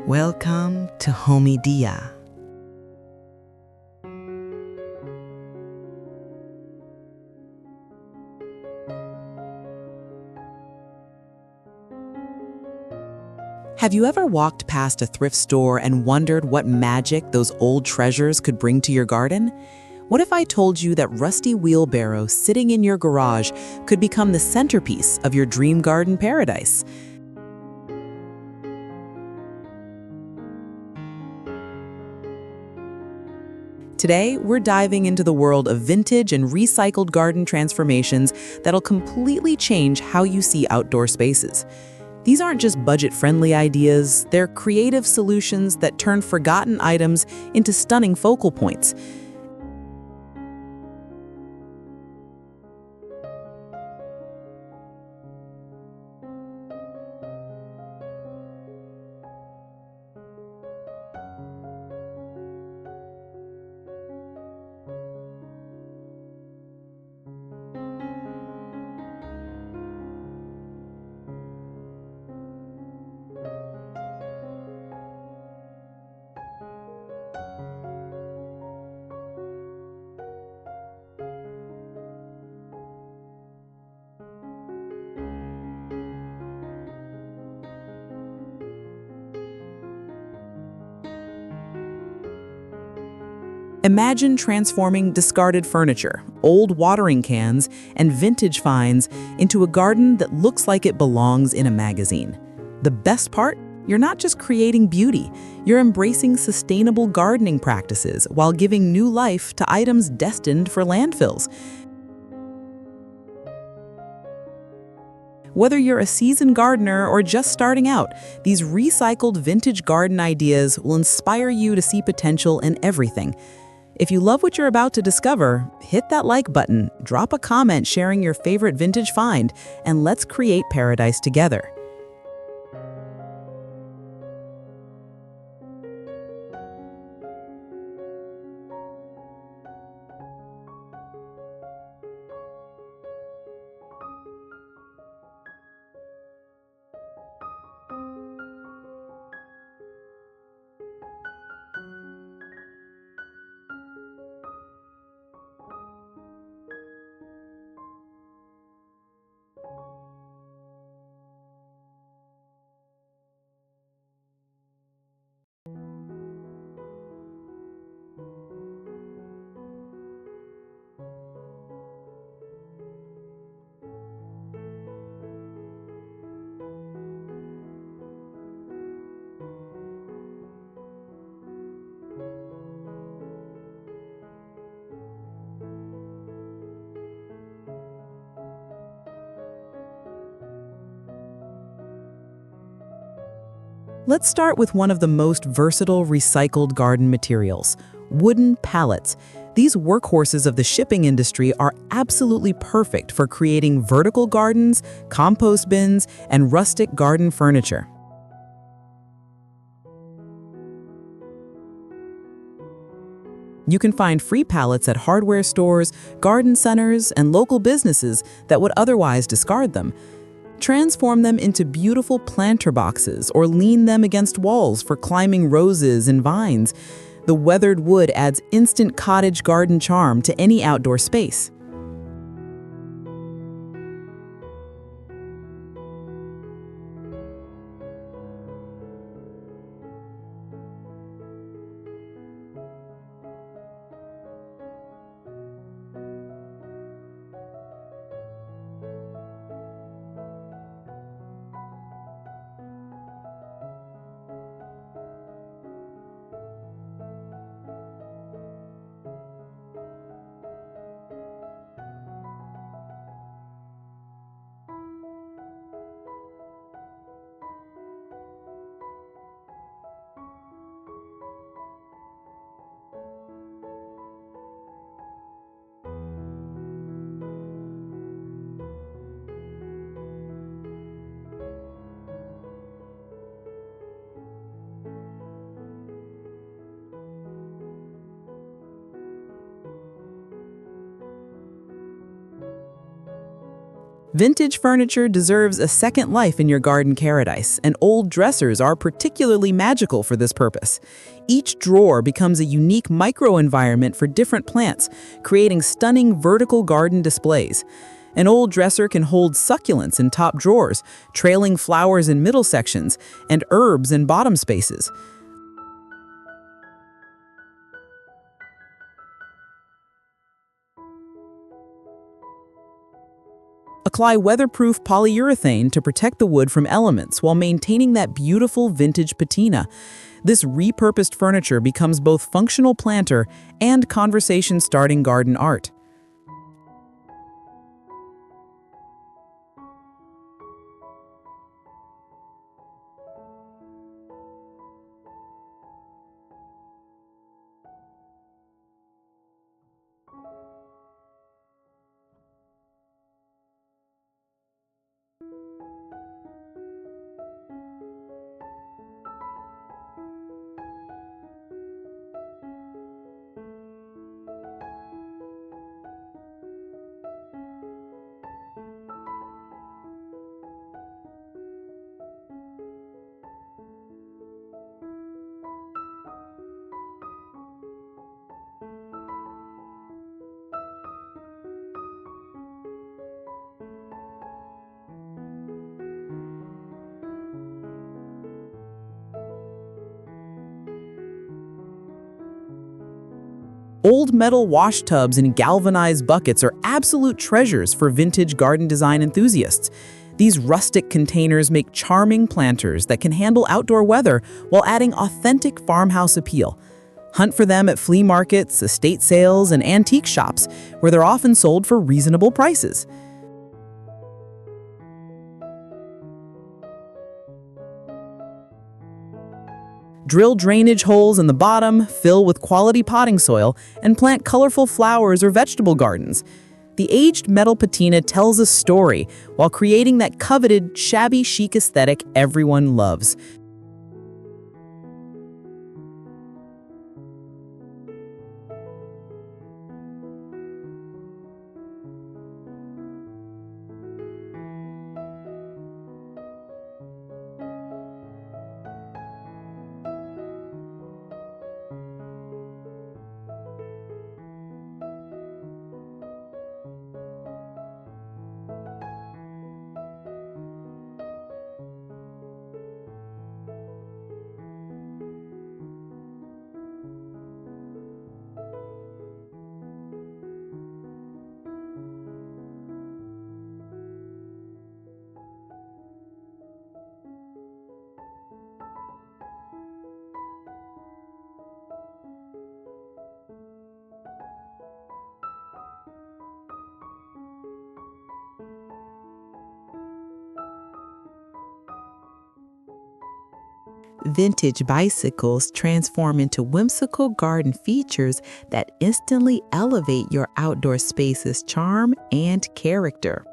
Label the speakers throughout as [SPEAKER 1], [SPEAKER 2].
[SPEAKER 1] Welcome to Homydea. Have you ever walked past a thrift store and wondered what magic those old treasures could bring to your garden? What if I told you that rusty wheelbarrow sitting in your garage could become the centerpiece of your dream garden paradise? Today, we're diving into the world of vintage and recycled garden transformations that'll completely change how you see outdoor spaces. These aren't just budget-friendly ideas, they're creative solutions that turn forgotten items into stunning focal points. Imagine transforming discarded furniture, old watering cans, and vintage finds into a garden that looks like it belongs in a magazine. The best part? You're not just creating beauty, you're embracing sustainable gardening practices while giving new life to items destined for landfills. Whether you're a seasoned gardener or just starting out, these recycled vintage garden ideas will inspire you to see potential in everything. If you love what you're about to discover, hit that like button, drop a comment sharing your favorite vintage find, and let's create paradise together. Let's start with one of the most versatile recycled garden materials, wooden pallets. These workhorses of the shipping industry are absolutely perfect for creating vertical gardens, compost bins, and rustic garden furniture. You can find free pallets at hardware stores, garden centers, and local businesses that would otherwise discard them. Transform them into beautiful planter boxes or lean them against walls for climbing roses and vines. The weathered wood adds instant cottage garden charm to any outdoor space. Vintage furniture deserves a second life in your garden paradise, and old dressers are particularly magical for this purpose. Each drawer becomes a unique microenvironment for different plants, creating stunning vertical garden displays. An old dresser can hold succulents in top drawers, trailing flowers in middle sections, and herbs in bottom spaces. Apply weatherproof polyurethane to protect the wood from elements while maintaining that beautiful vintage patina. This repurposed furniture becomes both functional planter and conversation-starting garden art. Old metal wash tubs and galvanized buckets are absolute treasures for vintage garden design enthusiasts. These rustic containers make charming planters that can handle outdoor weather while adding authentic farmhouse appeal. Hunt for them at flea markets, estate sales, and antique shops, where they're often sold for reasonable prices. Drill drainage holes in the bottom, fill with quality potting soil, and plant colorful flowers or vegetable gardens. The aged metal patina tells a story while creating that coveted, shabby chic aesthetic everyone loves. Vintage bicycles transform into whimsical garden features that instantly elevate your outdoor space's charm and character.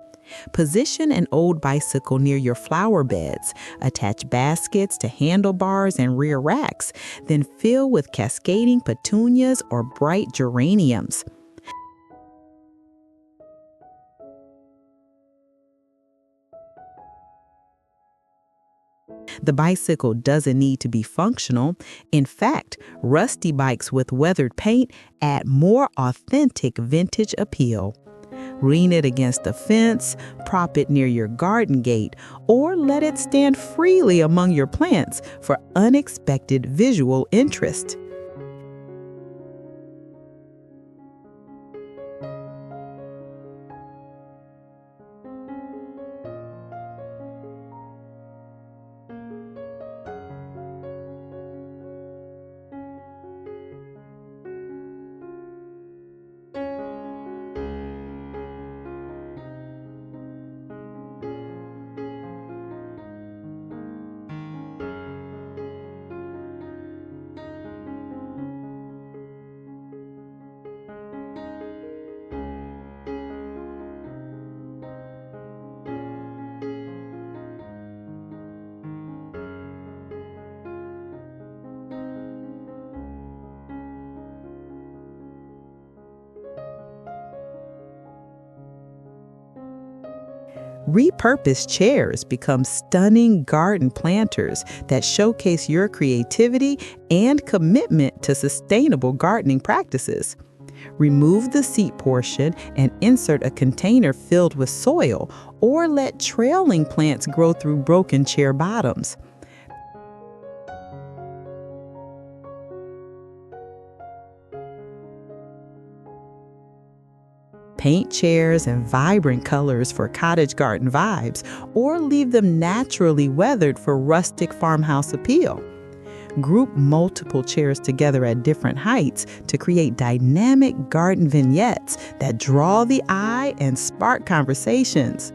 [SPEAKER 1] Position an old bicycle near your flower beds, attach baskets to handlebars and rear racks, then fill with cascading petunias or bright geraniums. The bicycle doesn't need to be functional. In fact, rusty bikes with weathered paint add more authentic vintage appeal. Lean it against a fence, prop it near your garden gate, or let it stand freely among your plants for unexpected visual interest. Repurposed chairs become stunning garden planters that showcase your creativity and commitment to sustainable gardening practices. Remove the seat portion and insert a container filled with soil, or let trailing plants grow through broken chair bottoms. Paint chairs in vibrant colors for cottage garden vibes, or leave them naturally weathered for rustic farmhouse appeal. Group multiple chairs together at different heights to create dynamic garden vignettes that draw the eye and spark conversations.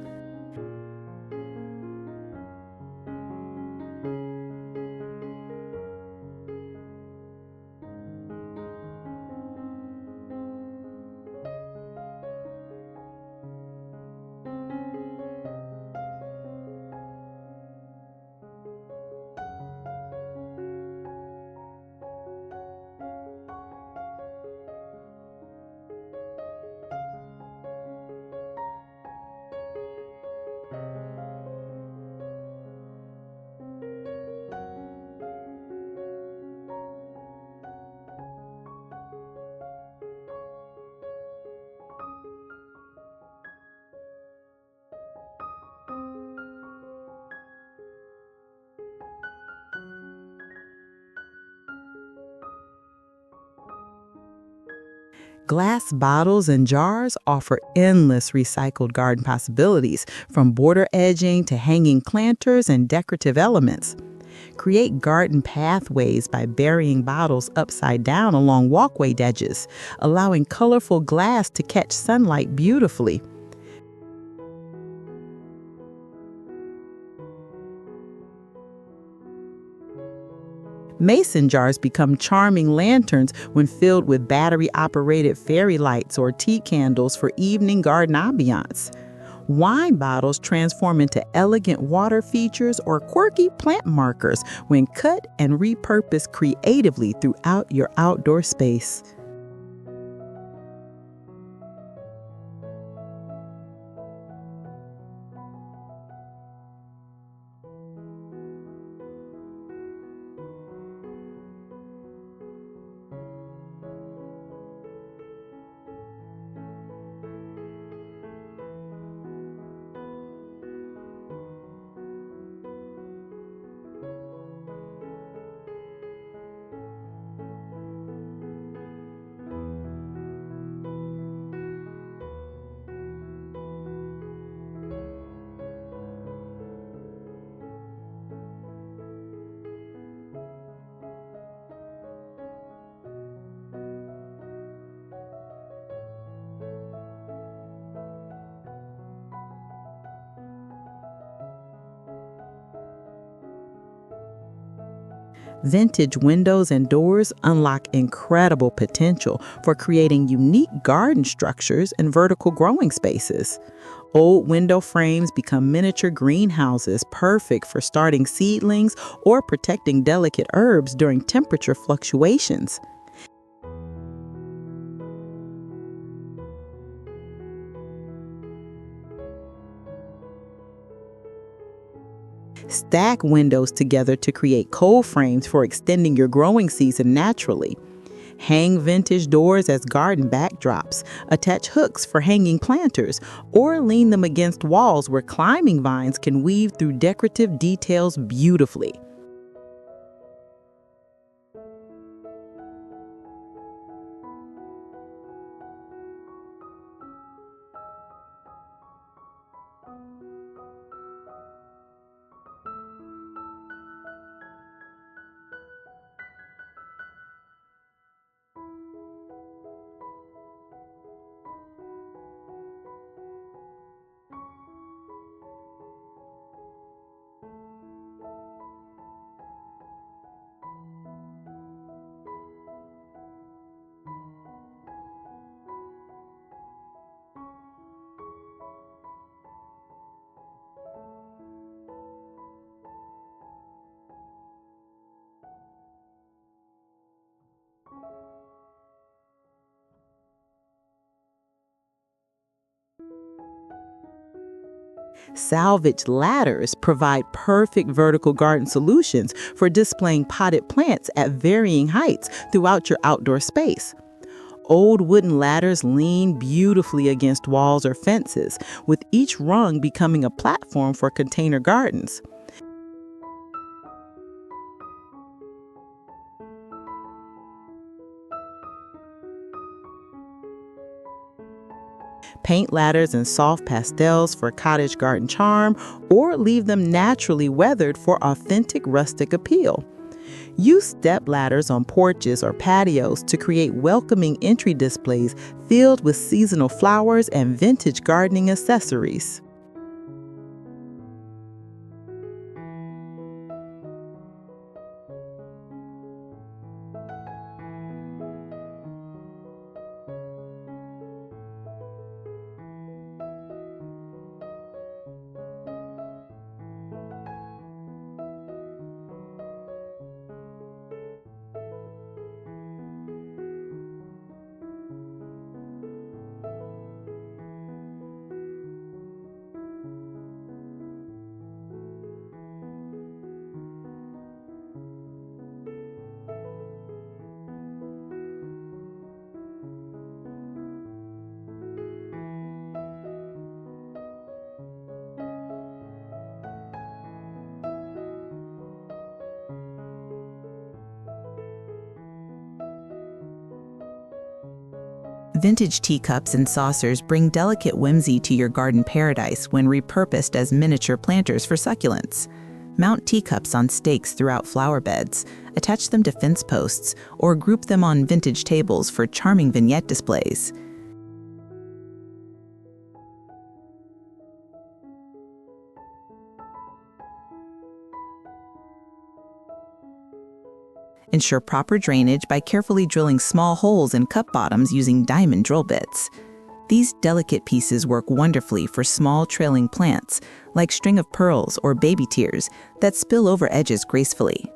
[SPEAKER 1] Glass bottles and jars offer endless recycled garden possibilities, from border edging to hanging planters and decorative elements. Create garden pathways by burying bottles upside down along walkway edges, allowing colorful glass to catch sunlight beautifully. Mason jars become charming lanterns when filled with battery-operated fairy lights or tea candles for evening garden ambiance. Wine bottles transform into elegant water features or quirky plant markers when cut and repurposed creatively throughout your outdoor space. Vintage windows and doors unlock incredible potential for creating unique garden structures and vertical growing spaces. Old window frames become miniature greenhouses, perfect for starting seedlings or protecting delicate herbs during temperature fluctuations. Stack windows together to create cold frames for extending your growing season naturally. Hang vintage doors as garden backdrops, attach hooks for hanging planters, or lean them against walls where climbing vines can weave through decorative details beautifully. Salvage ladders provide perfect vertical garden solutions for displaying potted plants at varying heights throughout your outdoor space. Old wooden ladders lean beautifully against walls or fences, with each rung becoming a platform for container gardens. Paint ladders in soft pastels for cottage garden charm, or leave them naturally weathered for authentic rustic appeal. Use step ladders on porches or patios to create welcoming entry displays filled with seasonal flowers and vintage gardening accessories. Vintage teacups and saucers bring delicate whimsy to your garden paradise when repurposed as miniature planters for succulents. Mount teacups on stakes throughout flower beds, attach them to fence posts, or group them on vintage tables for charming vignette displays. Ensure proper drainage by carefully drilling small holes in cup bottoms using diamond drill bits. These delicate pieces work wonderfully for small trailing plants, like string of pearls or baby tears, that spill over edges gracefully.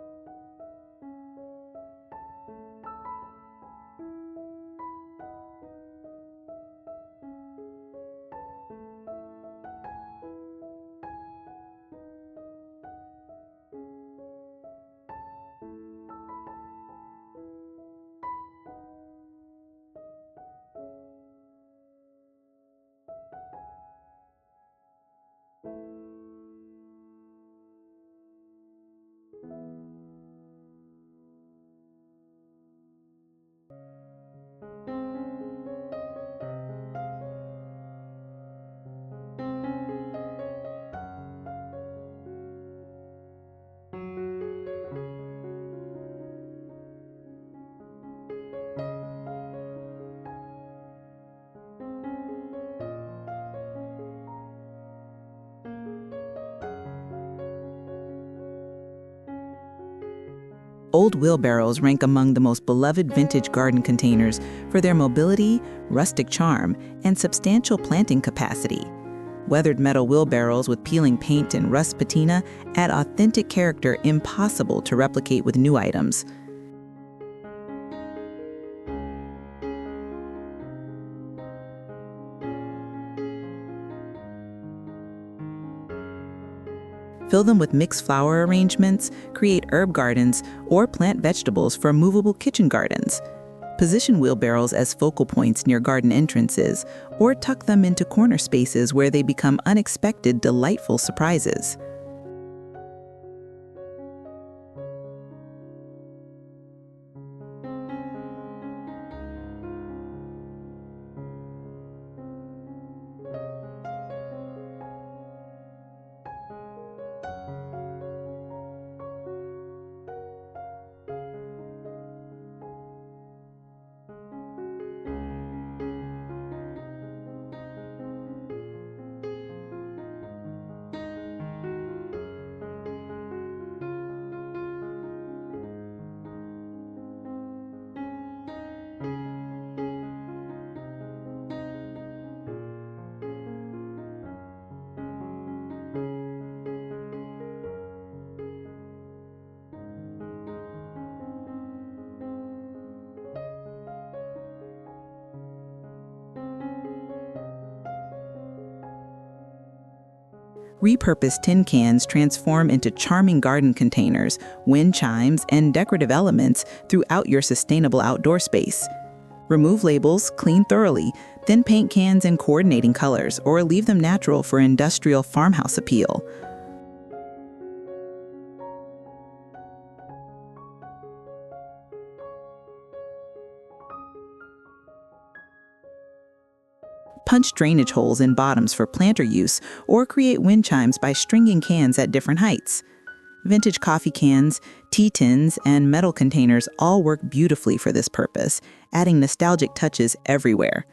[SPEAKER 1] Old wheelbarrows rank among the most beloved vintage garden containers for their mobility, rustic charm, and substantial planting capacity. Weathered metal wheelbarrows with peeling paint and rust patina add authentic character impossible to replicate with new items. Fill them with mixed flower arrangements, create herb gardens, or plant vegetables for movable kitchen gardens. Position wheelbarrows as focal points near garden entrances, or tuck them into corner spaces where they become unexpected, delightful surprises. Repurposed tin cans transform into charming garden containers, wind chimes, and decorative elements throughout your sustainable outdoor space. Remove labels, clean thoroughly, then paint cans in coordinating colors or leave them natural for industrial farmhouse appeal. Punch drainage holes in bottoms for planter use or create wind chimes by stringing cans at different heights. Vintage coffee cans, tea tins, and metal containers all work beautifully for this purpose, adding nostalgic touches everywhere.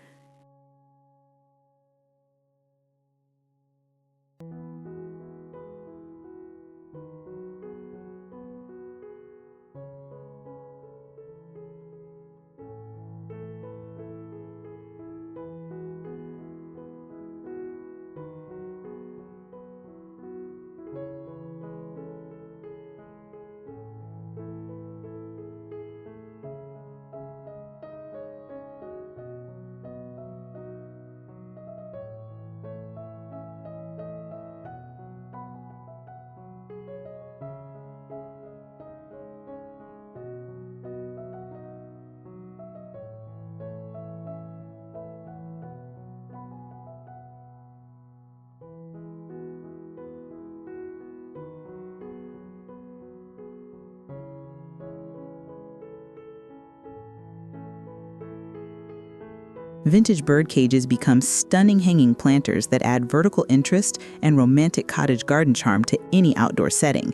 [SPEAKER 1] Vintage bird cages become stunning hanging planters that add vertical interest and romantic cottage garden charm to any outdoor setting.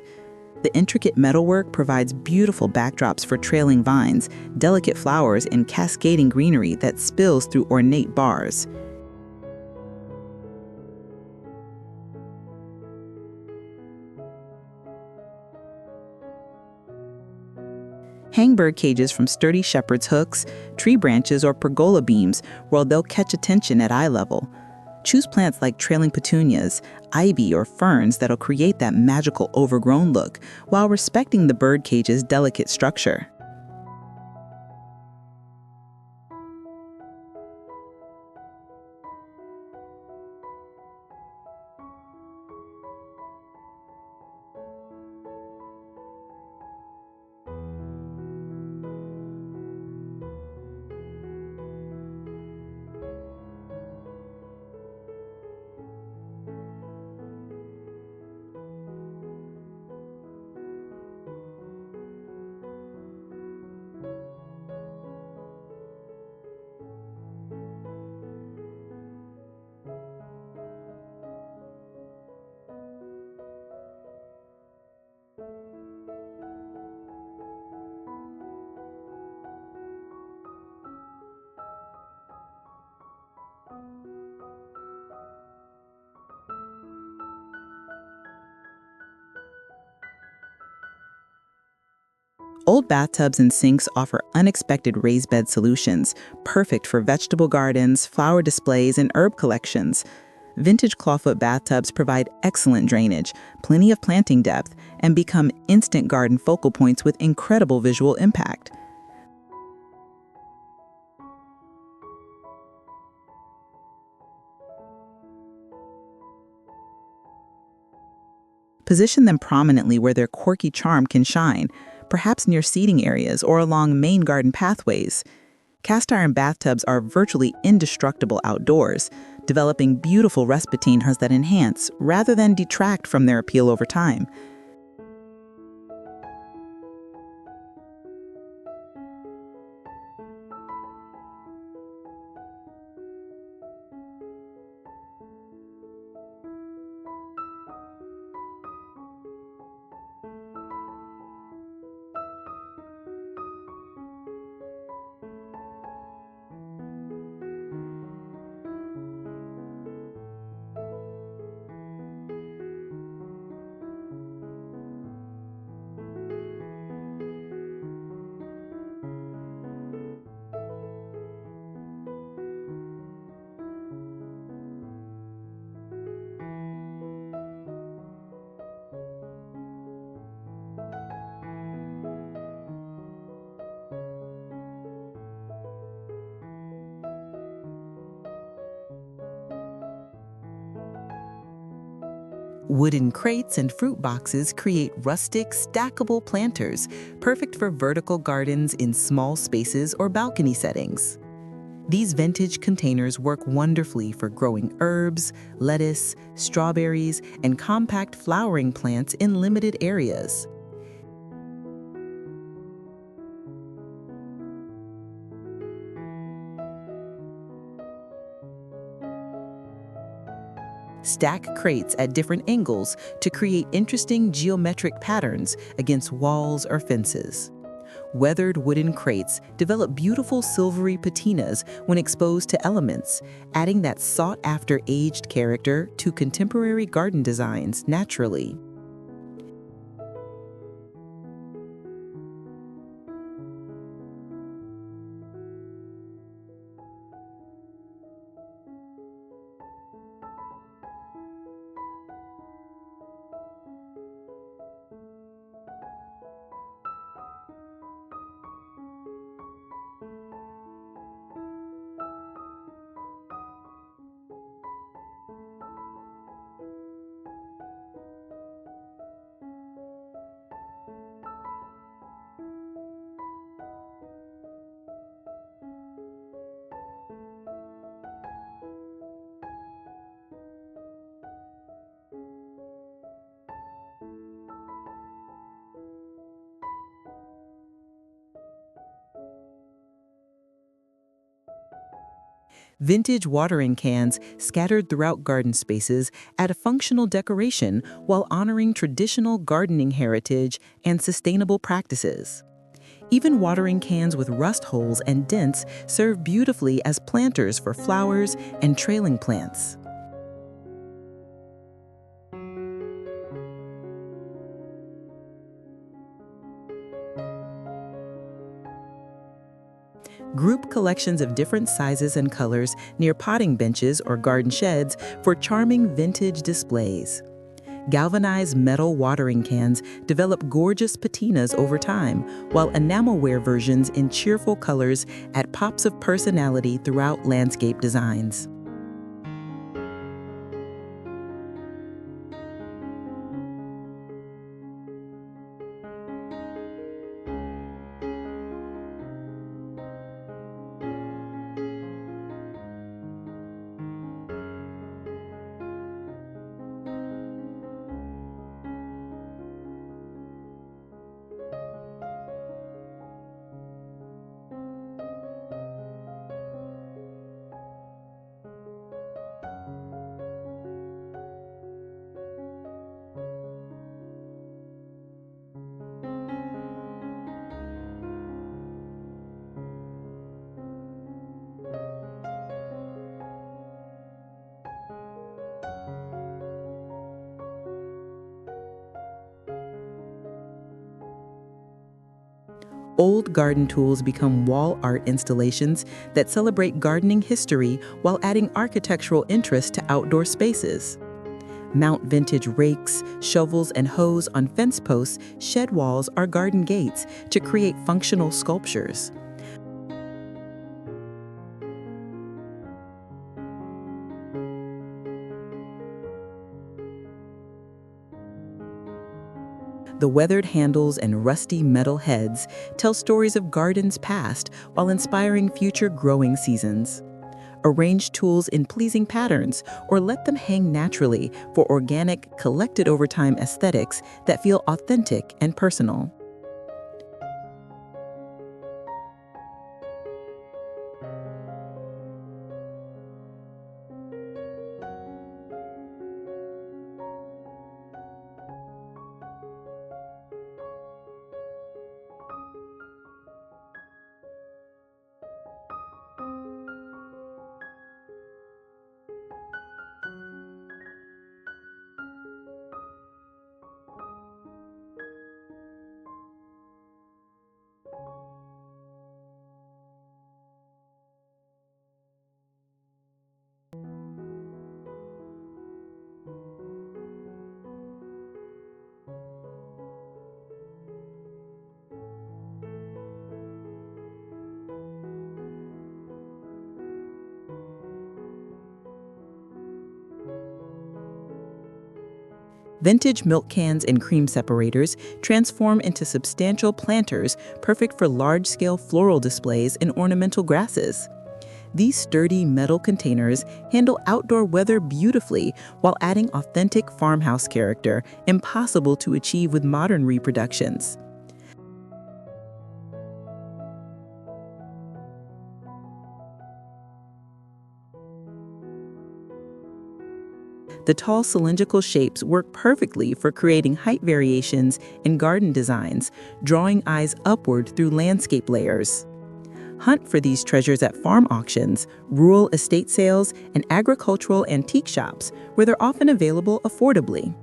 [SPEAKER 1] The intricate metalwork provides beautiful backdrops for trailing vines, delicate flowers, and cascading greenery that spills through ornate bars. Hang bird cages from sturdy shepherd's hooks, tree branches, or pergola beams where they'll catch attention at eye level. Choose plants like trailing petunias, ivy, or ferns that'll create that magical overgrown look while respecting the bird cage's delicate structure. Old bathtubs and sinks offer unexpected raised bed solutions, perfect for vegetable gardens, flower displays, and herb collections. Vintage clawfoot bathtubs provide excellent drainage, plenty of planting depth, and become instant garden focal points with incredible visual impact. Position them prominently where their quirky charm can shine, perhaps near seating areas or along main garden pathways. Cast iron bathtubs are virtually indestructible outdoors, developing beautiful respite that enhance rather than detract from their appeal over time. Wooden crates and fruit boxes create rustic, stackable planters, perfect for vertical gardens in small spaces or balcony settings. These vintage containers work wonderfully for growing herbs, lettuce, strawberries, and compact flowering plants in limited areas. Stack crates at different angles to create interesting geometric patterns against walls or fences. Weathered wooden crates develop beautiful silvery patinas when exposed to elements, adding that sought-after aged character to contemporary garden designs naturally. Vintage watering cans scattered throughout garden spaces add a functional decoration while honoring traditional gardening heritage and sustainable practices. Even watering cans with rust holes and dents serve beautifully as planters for flowers and trailing plants. Group collections of different sizes and colors near potting benches or garden sheds for charming vintage displays. Galvanized metal watering cans develop gorgeous patinas over time, while enamelware versions in cheerful colors add pops of personality throughout landscape designs. Old garden tools become wall art installations that celebrate gardening history while adding architectural interest to outdoor spaces. Mount vintage rakes, shovels, and hoes on fence posts, shed walls, or garden gates to create functional sculptures. The weathered handles and rusty metal heads tell stories of gardens past while inspiring future growing seasons. Arrange tools in pleasing patterns or let them hang naturally for organic, collected over time aesthetics that feel authentic and personal. Vintage milk cans and cream separators transform into substantial planters perfect for large-scale floral displays and ornamental grasses. These sturdy metal containers handle outdoor weather beautifully while adding authentic farmhouse character, impossible to achieve with modern reproductions. The tall cylindrical shapes work perfectly for creating height variations in garden designs, drawing eyes upward through landscape layers. Hunt for these treasures at farm auctions, rural estate sales, and agricultural antique shops, where they're often available affordably.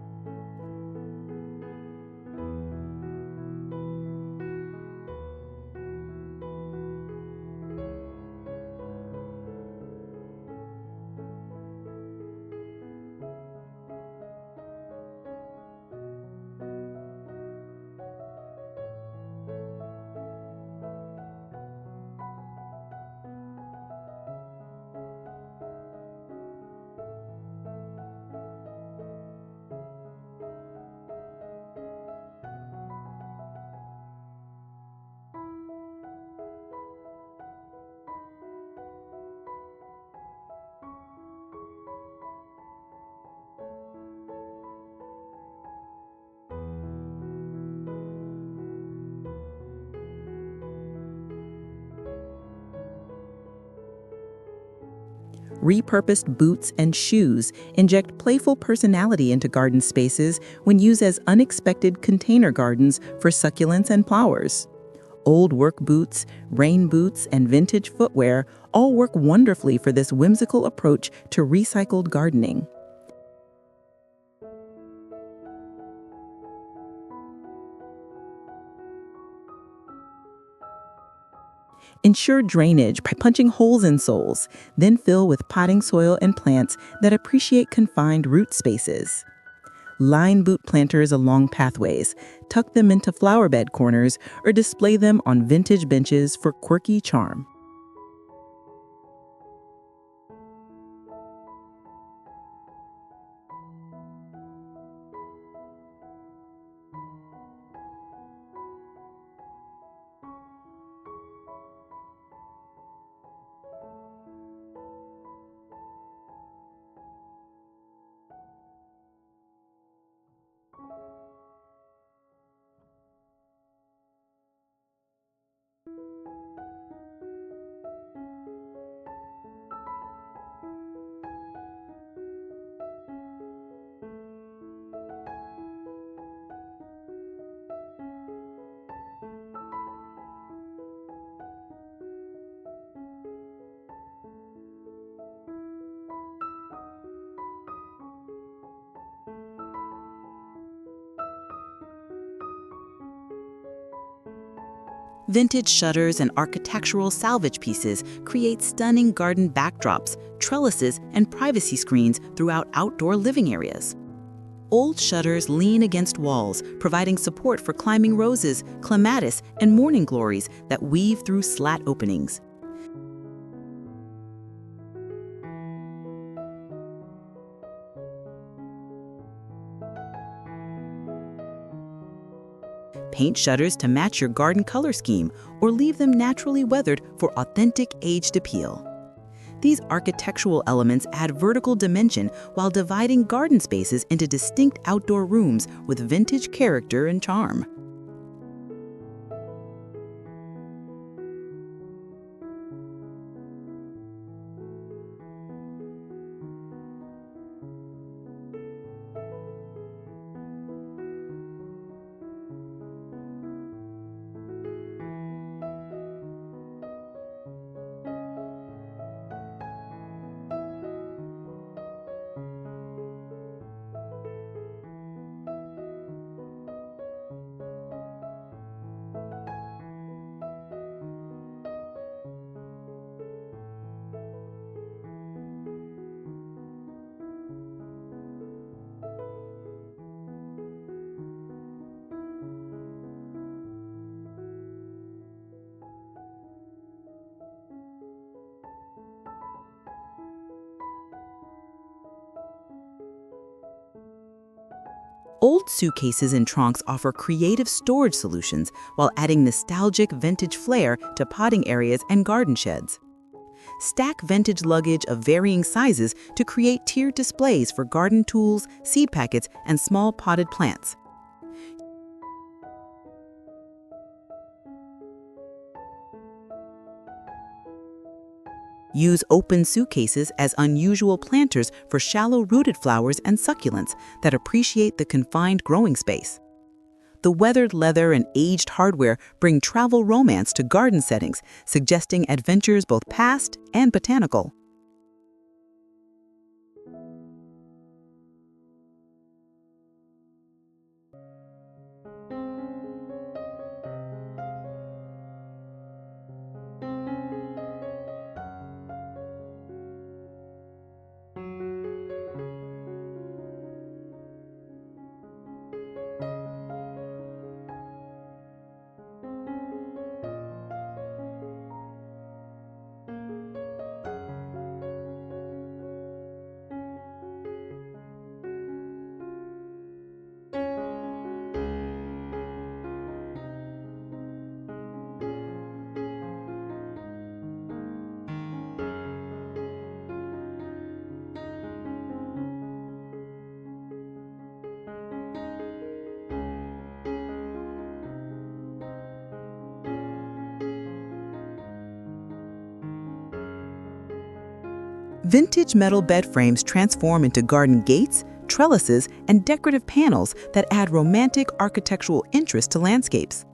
[SPEAKER 1] Repurposed boots and shoes inject playful personality into garden spaces when used as unexpected container gardens for succulents and flowers. Old work boots, rain boots, and vintage footwear all work wonderfully for this whimsical approach to recycled gardening. Ensure drainage by punching holes in soles, then fill with potting soil and plants that appreciate confined root spaces. Line boot planters along pathways, tuck them into flower bed corners, or display them on vintage benches for quirky charm. Vintage shutters and architectural salvage pieces create stunning garden backdrops, trellises, and privacy screens throughout outdoor living areas. Old shutters lean against walls, providing support for climbing roses, clematis, and morning glories that weave through slat openings. Paint shutters to match your garden color scheme or leave them naturally weathered for authentic aged appeal. These architectural elements add vertical dimension while dividing garden spaces into distinct outdoor rooms with vintage character and charm. Old suitcases and trunks offer creative storage solutions while adding nostalgic vintage flair to potting areas and garden sheds. Stack vintage luggage of varying sizes to create tiered displays for garden tools, seed packets, and small potted plants. Use open suitcases as unusual planters for shallow-rooted flowers and succulents that appreciate the confined growing space. The weathered leather and aged hardware bring travel romance to garden settings, suggesting adventures both past and botanical. Vintage metal bed frames transform into garden gates, trellises, and decorative panels that add romantic architectural interest to landscapes.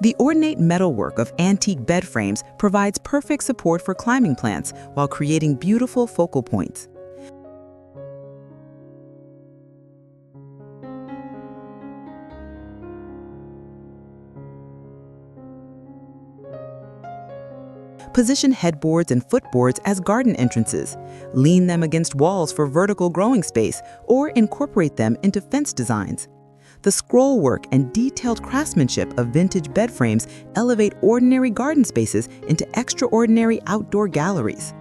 [SPEAKER 1] The ornate metalwork of antique bed frames provides perfect support for climbing plants while creating beautiful focal points. Position headboards and footboards as garden entrances, lean them against walls for vertical growing space, or incorporate them into fence designs. The scrollwork and detailed craftsmanship of vintage bed frames elevate ordinary garden spaces into extraordinary outdoor galleries.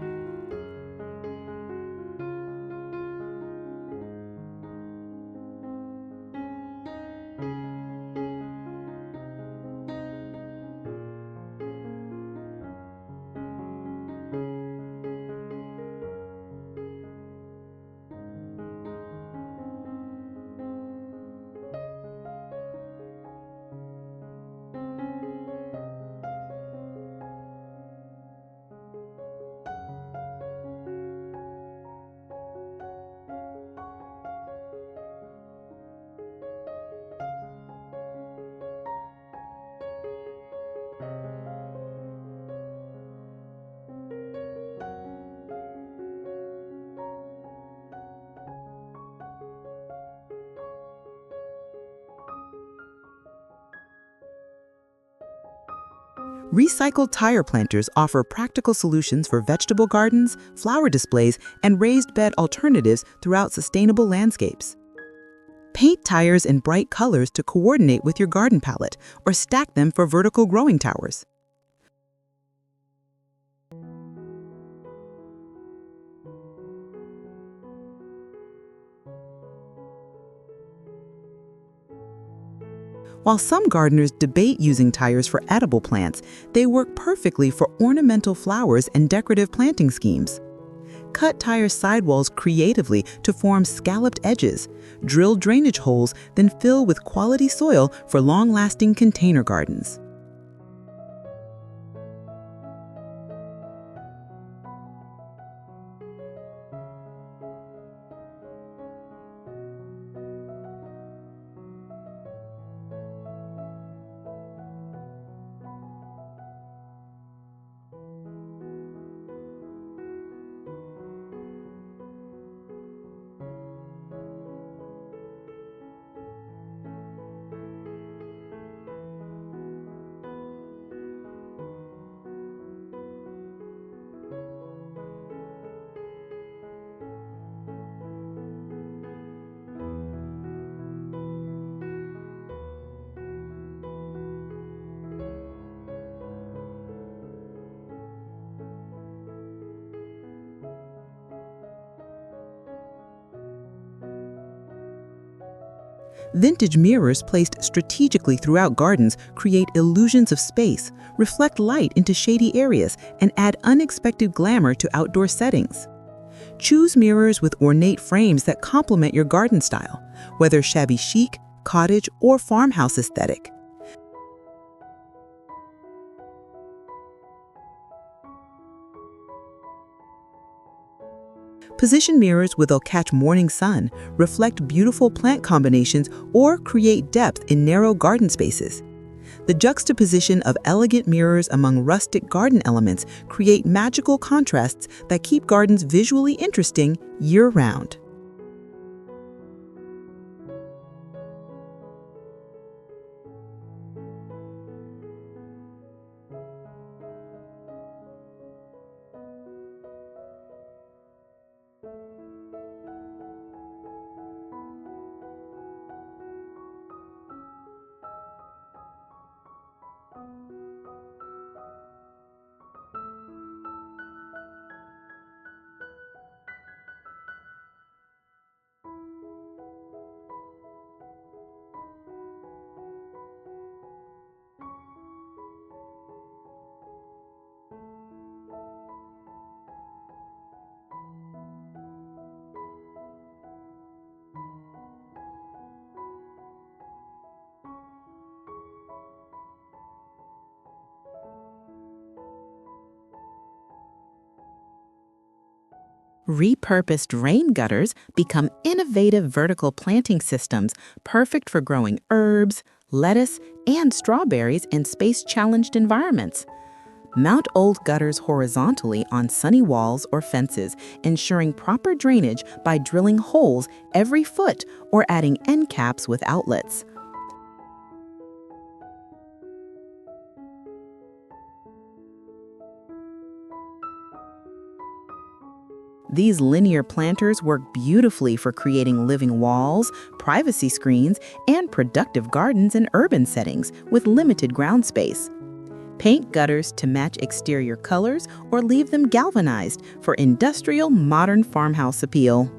[SPEAKER 1] Recycled tire planters offer practical solutions for vegetable gardens, flower displays, and raised bed alternatives throughout sustainable landscapes. Paint tires in bright colors to coordinate with your garden palette, or stack them for vertical growing towers. While some gardeners debate using tires for edible plants, they work perfectly for ornamental flowers and decorative planting schemes. Cut tire sidewalls creatively to form scalloped edges, drill drainage holes, then fill with quality soil for long-lasting container gardens. Vintage mirrors placed strategically throughout gardens create illusions of space, reflect light into shady areas, and add unexpected glamour to outdoor settings. Choose mirrors with ornate frames that complement your garden style, whether shabby chic, cottage, or farmhouse aesthetic. Position mirrors where they'll catch morning sun, reflect beautiful plant combinations, or create depth in narrow garden spaces. The juxtaposition of elegant mirrors among rustic garden elements create magical contrasts that keep gardens visually interesting year-round. Repurposed rain gutters become innovative vertical planting systems perfect for growing herbs, lettuce, and strawberries in space-challenged environments. Mount old gutters horizontally on sunny walls or fences, ensuring proper drainage by drilling holes every foot or adding end caps with outlets. These linear planters work beautifully for creating living walls, privacy screens, and productive gardens in urban settings with limited ground space. Paint gutters to match exterior colors or leave them galvanized for industrial modern farmhouse appeal.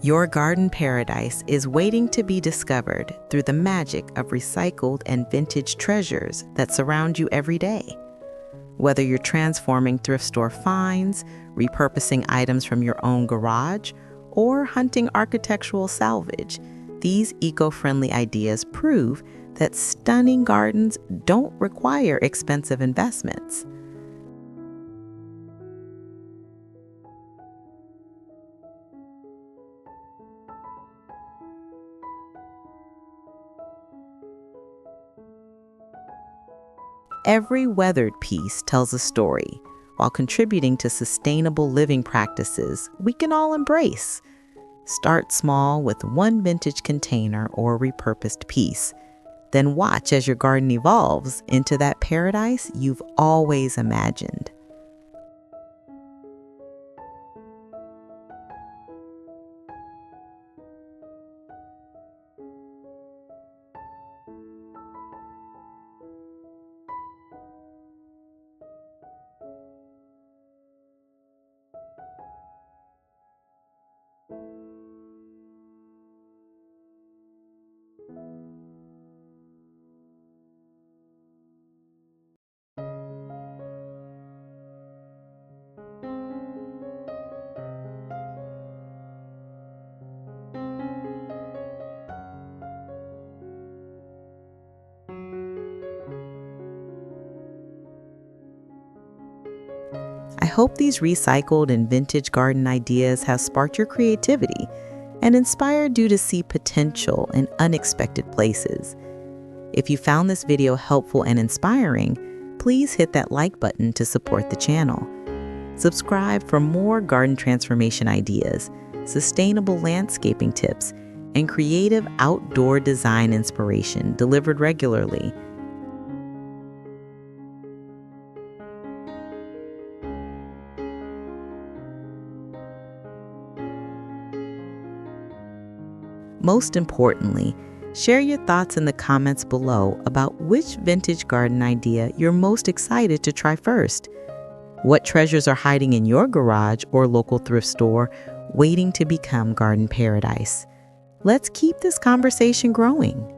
[SPEAKER 1] Your garden paradise is waiting to be discovered through the magic of recycled and vintage treasures that surround you every day. Whether you're transforming thrift store finds, repurposing items from your own garage, or hunting architectural salvage, these eco-friendly ideas prove that stunning gardens don't require expensive investments. Every weathered piece tells a story, while contributing to sustainable living practices we can all embrace. Start small with one vintage container or repurposed piece, then watch as your garden evolves into that paradise you've always imagined. hope these recycled and vintage garden ideas have sparked your creativity and inspired you to see potential in unexpected places. If you found this video helpful and inspiring, please hit that like button to support the channel. Subscribe for more garden transformation ideas, sustainable landscaping tips, and creative outdoor design inspiration delivered regularly. Most importantly, share your thoughts in the comments below about which vintage garden idea you're most excited to try first. What treasures are hiding in your garage or local thrift store, waiting to become garden paradise? Let's keep this conversation growing.